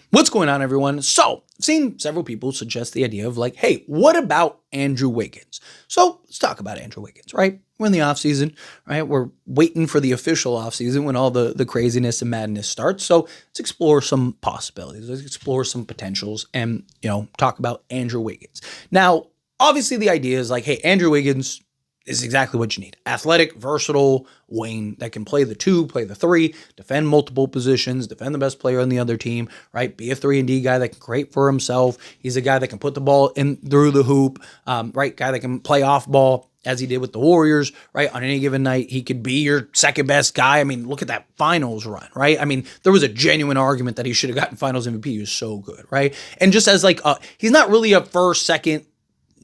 What's going on, everyone? So, I've seen several people suggest the idea of like, hey, what about Andrew Wiggins? So, let's talk about Andrew Wiggins, right? We're in the offseason, right? We're waiting for the official offseason when all the craziness and madness starts. So, let's explore some possibilities. Let's explore some potentials and, talk about Andrew Wiggins. Now, obviously, the idea is like, hey, Andrew Wiggins is exactly what you need. Athletic, versatile wing that can play the 2, play the 3, defend multiple positions, defend the best player on the other team, right? Be a 3-and-D guy that can create for himself. He's a guy that can put the ball in through the hoop, right? Guy that can play off ball as he did with the Warriors, right? On any given night, he could be your second best guy. I mean, look at that finals run, right? I mean, there was a genuine argument that he should have gotten finals MVP. He was so good, right? And just as like, he's not really a first, second,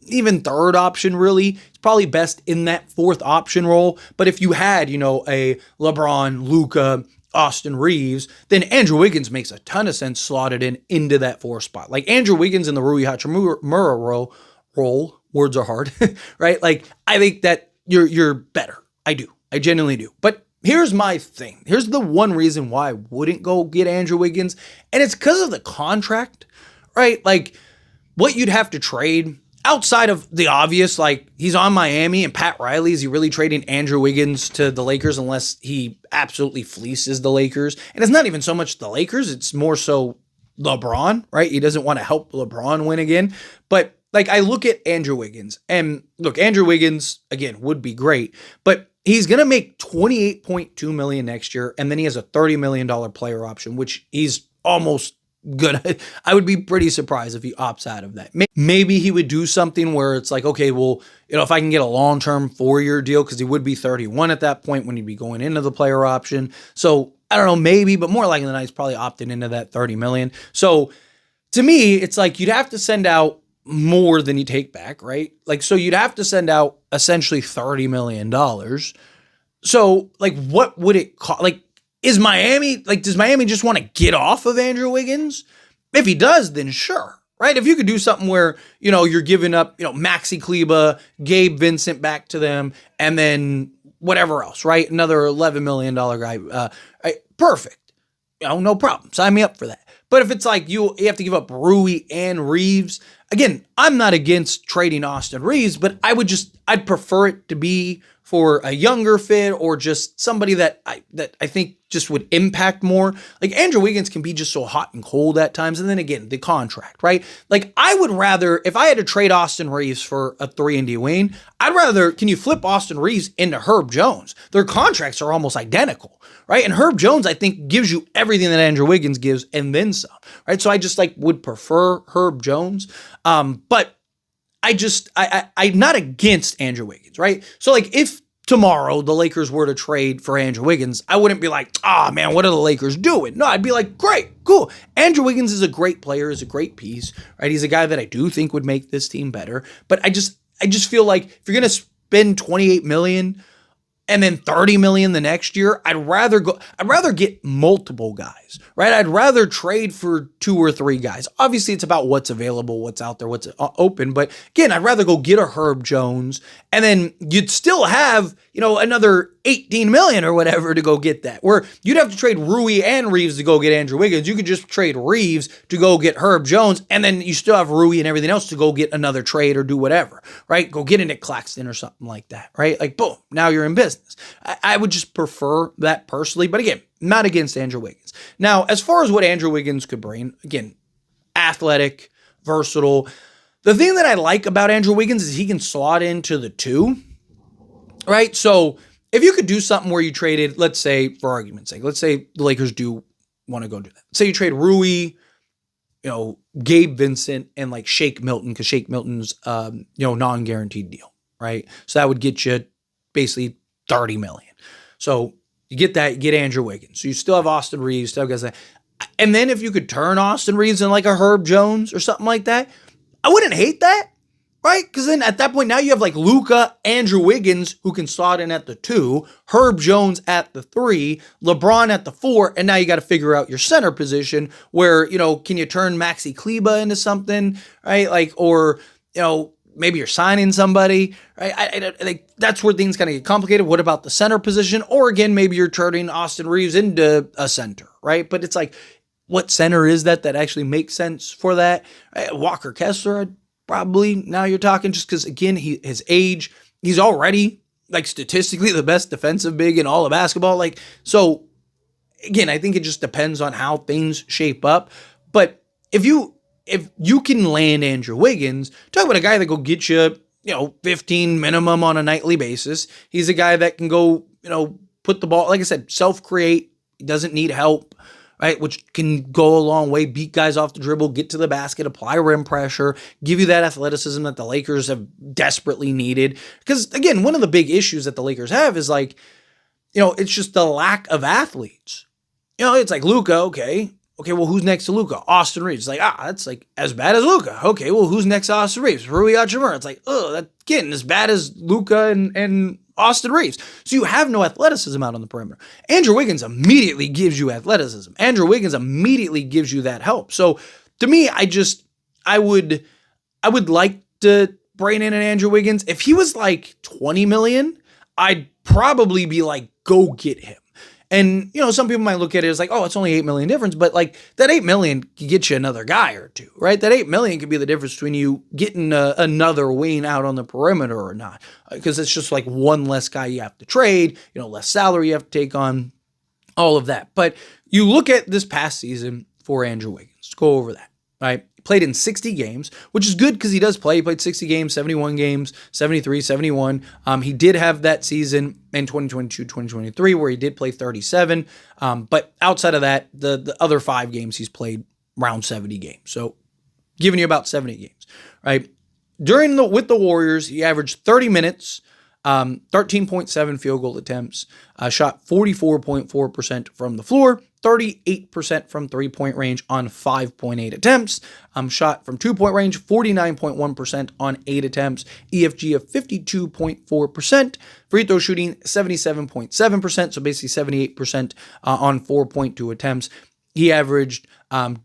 even third option, really. It's probably best in that fourth option role. But if you had, a LeBron, Luka, Austin Reeves, then Andrew Wiggins makes a ton of sense slotted into that 4 spot. Like Andrew Wiggins in the Rui Hachimura role, words are hard, right? Like I think that you're better. I do. I genuinely do. But here's my thing. Here's the one reason why I wouldn't go get Andrew Wiggins. And it's because of the contract, right? Like what you'd have to trade outside of the obvious, like he's on Miami and Pat Riley, is he really trading Andrew Wiggins to the Lakers unless he absolutely fleeces the Lakers? And it's not even so much the Lakers, it's more so LeBron, right? He doesn't want to help LeBron win again. But like I look at Andrew Wiggins and look, Andrew Wiggins, again, would be great, but he's going to make $28.2 million next year. And then he has a $30 million player option, which he's almost good. I would be pretty surprised if he opts out of that. Maybe he would do something where it's like, okay, well, if I can get a long-term 4-year deal, because he would be 31 at that point when he'd be going into the player option. So I don't know, maybe, but more likely than not, he's probably opting into that 30 million. So to me, it's like you'd have to send out more than you take back, right? Like, so you'd have to send out essentially $30 million. So like, what would it cost? Like, does Miami just want to get off of Andrew Wiggins? If he does, then sure, right? If you could do something where, you're giving up, Maxi Kleber, Gabe Vincent back to them, and then whatever else, right? Another $11 million guy. Perfect. No problem. Sign me up for that. But if it's like you have to give up Rui and Reeves, again, I'm not against trading Austin Reeves, but I'd prefer it to be for a younger fit or just somebody that I think just would impact more. Like Andrew Wiggins can be just so hot and cold at times. And then again, the contract, right? Like I would rather, if I had to trade Austin Reeves for a 3-and-D wing, can you flip Austin Reeves into Herb Jones? Their contracts are almost identical, right? And Herb Jones, I think, gives you everything that Andrew Wiggins gives and then some, right? So I just would prefer Herb Jones. But I'm not against Andrew Wiggins, right? So if tomorrow the Lakers were to trade for Andrew Wiggins, I wouldn't be like, man, what are the Lakers doing? No, I'd be like, great, cool. Andrew Wiggins is a great player, is a great piece, right? He's a guy that I do think would make this team better. But I just feel like if you're going to spend $28 million and then $30 million the next year, I'd rather get multiple guys, right? I'd rather trade for 2 or 3 guys. Obviously, it's about what's available, what's out there, what's open. But again, I'd rather go get a Herb Jones, and then you'd still have, another $18 million or whatever to go get that. Where you'd have to trade Rui and Reeves to go get Andrew Wiggins. You could just trade Reeves to go get Herb Jones, and then you still have Rui and everything else to go get another trade or do whatever, right? Go get a Nick Claxton or something like that, right? Like, boom, now you're in business. I would just prefer that personally. But again, not against Andrew Wiggins. Now, as far as what Andrew Wiggins could bring, again, athletic, versatile. The thing that I like about Andrew Wiggins is he can slot into the 2, right? So if you could do something where you traded, let's say, for argument's sake, let's say the Lakers do want to go do that. Say you trade Rui, Gabe Vincent, and Shake Milton, because Shake Milton's, non-guaranteed deal, right? So that would get you basically $30 million. So you get that, you get Andrew Wiggins. So you still have Austin Reeves, still have guys like, and then if you could turn Austin Reeves in a Herb Jones or something like that, I wouldn't hate that, right? Because then at that point, now you have Luka, Andrew Wiggins, who can slot in at the 2, Herb Jones at the 3, LeBron at the 4, and now you got to figure out your center position where, can you turn Maxi Kleber into something, right? Or, maybe you're signing somebody, right? I think that's where things kind of get complicated. What about the center position? Or again, maybe you're turning Austin Reeves into a center, right? But it's what center is that actually makes sense for that? Walker Kessler, probably now you're talking, just because, again, his age, he's already like statistically the best defensive big in all of basketball. Like, so again, I think it just depends on how things shape up. But if you can land Andrew Wiggins, talk about a guy that go get you, 15 minimum on a nightly basis. He's a guy that can go, put the ball, like I said, self-create. He doesn't need help, right? Which can go a long way. Beat guys off the dribble, get to the basket, apply rim pressure, give you that athleticism that the Lakers have desperately needed. Because again, one of the big issues that the Lakers have is like, it's just the lack of athletes. It's like Luka, okay, well, who's next to Luka? Austin Reeves. It's like, that's like as bad as Luka. Okay, well, who's next to Austin Reeves? Rui Hachimura. It's like, that's getting as bad as Luka and Austin Reeves. So you have no athleticism out on the perimeter. Andrew Wiggins immediately gives you athleticism. Andrew Wiggins immediately gives you that help. So to me, I would like to bring in an Andrew Wiggins. If he was like 20 million, I'd probably be like, go get him. And, some people might look at it as like, oh, it's only 8 million difference, but like that 8 million could get you another guy or two, right? That 8 million could be the difference between you getting another wing out on the perimeter or not, because it's just like one less guy you have to trade, less salary you have to take on, all of that. But you look at this past season for Andrew Wiggins, let's go over that, right? Played in 60 games, which is good because he does play. He played 60 games, 71 games, 73, 71. He did have that season in 2022, 2023 where he did play 37. But outside of that, the other 5 games he's played around 70 games. So giving you about 70 games, right? With the Warriors, he averaged 30 minutes, 13.7 field goal attempts, shot 44.4% from the floor, 38% from three-point range on 5.8 attempts, shot from two-point range 49.1% on 8 attempts, EFG of 52.4%, free throw shooting 77.7%, so basically 78% on 4.2 attempts. He averaged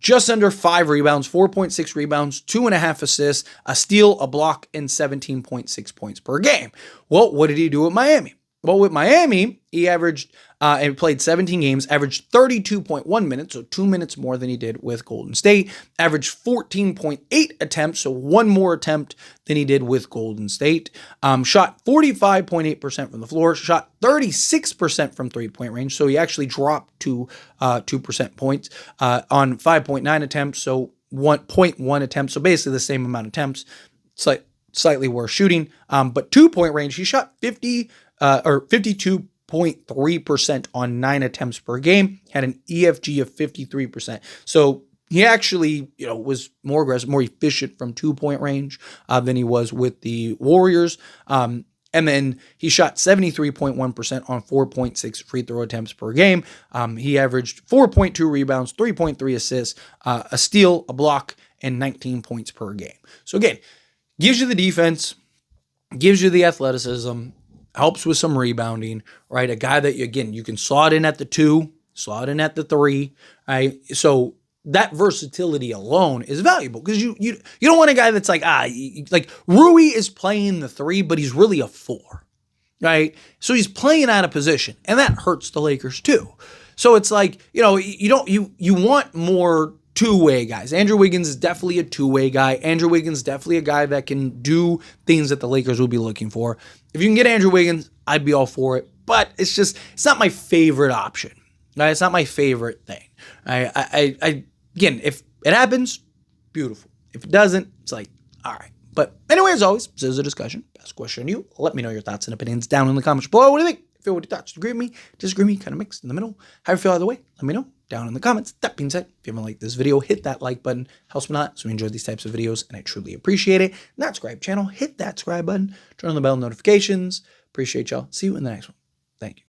just under 5 rebounds, 4.6 rebounds, 2.5 assists, a steal, a block, and 17.6 points per game. Well, what did he do with Miami? Well, with Miami, he averaged and played 17 games, averaged 32.1 minutes, so 2 minutes more than he did with Golden State, averaged 14.8 attempts, so 1 more attempt than he did with Golden State, shot 45.8% from the floor, shot 36% from three-point range, so he actually dropped to 2% points on 5.9 attempts, so 1.1 attempts, so basically the same amount of attempts, slightly worse shooting, but 2-point range, he shot 52.3% on 9 attempts per game, had an EFG of 53%. So he actually, was more aggressive, more efficient from 2-point range than he was with the Warriors. And then he shot 73.1% on 4.6 free throw attempts per game. He averaged 4.2 rebounds, 3.3 assists, a steal, a block, and 19 points per game. So again, gives you the defense, gives you the athleticism, helps with some rebounding, right? A guy that, again, you can slot in at the 2, slot in at the 3, right? So that versatility alone is valuable because you don't want a guy that's like Rui is playing the 3, but he's really a 4, right? So he's playing out of position, and that hurts the Lakers too. So it's like, you want more two-way guys. Andrew Wiggins is definitely a two-way guy. Andrew Wiggins is definitely a guy that can do things that the Lakers will be looking for. If you can get Andrew Wiggins, I'd be all for it. But it's not my favorite option. Right? It's not my favorite thing. Again, if it happens, beautiful. If it doesn't, it's like, all right. But anyway, as always, this is a discussion. Best question to you. Let me know your thoughts and opinions down in the comments below. What do you think? Feel what your thoughts? Agree with me? Disagree with me? Kind of mixed in the middle? How you feel either way? Let me know down in the comments. That being said, if you haven't liked this video, hit that like button. Helps me a lot. So we enjoy these types of videos, and I truly appreciate it. Not subscribe channel, hit that subscribe button. Turn on the bell notifications. Appreciate y'all. See you in the next one. Thank you.